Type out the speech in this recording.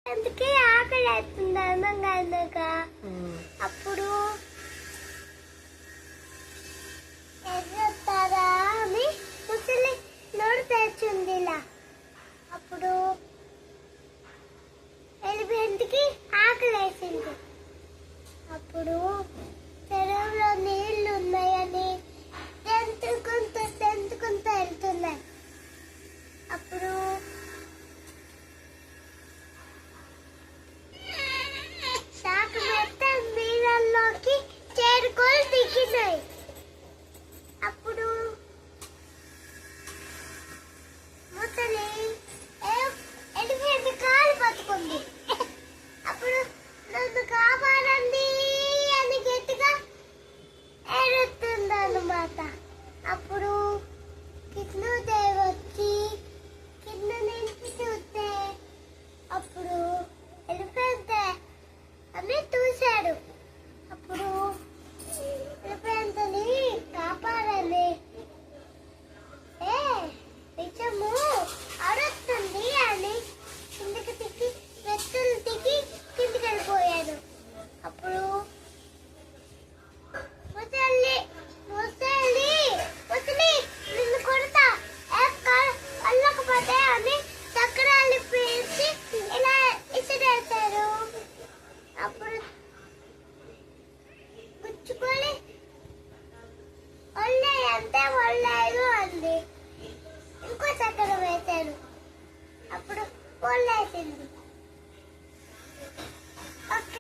అందుకే ఆకలి అవుతుంది అన్నంగా అన్నాక అప్పుడు ఎదురుతారా అని ముసలి నోరు తెచ్చింది ఇలా. అప్పుడు ఎలిఫెంట్కి ఆకలి వేసింది. అప్పుడు చెరువులో నీళ్లు ఉన్నాయని తెంచుకుంటూ వెళ్తున్నాయి. అప్పుడు శాఖ మొత్తం నీళ్ళల్లోకి చేరుకొని దిగినాయి. అప్పుడు ముసలి ఎలిఫెంట్ కాలు పట్టుకుంది. అప్పుడు నన్ను కాపాడండి అని గట్టిగా ఏడుస్తుంది అన్నమాట. అప్పుడు కృష్ణుదేవి వచ్చి కింద నుంచి చూస్తే అప్పుడు ఎలిఫెంట్ అని చూశాడు. అప్పుడు ఎలిఫెంట్ని కాపాడండి, నిజము అరుస్తుంది అని కిందకి దిగి మెట్టులు దిగి కిందికి వెళ్ళిపోయాడు. అప్పుడు ముసలి ముసలి ముసలి నిన్ను కొడతా వెళ్ళకపోతే అని చక్రాలు పేర్చి ఇలా ఇసిరేశారు. అప్పుడు గుచ్చుకొని ఒళ్ళే అంటే ఒళ్ళేదు అంది. ఇంకో చక్రం వేశారు. అప్పుడు ఒళ్ళేసింది.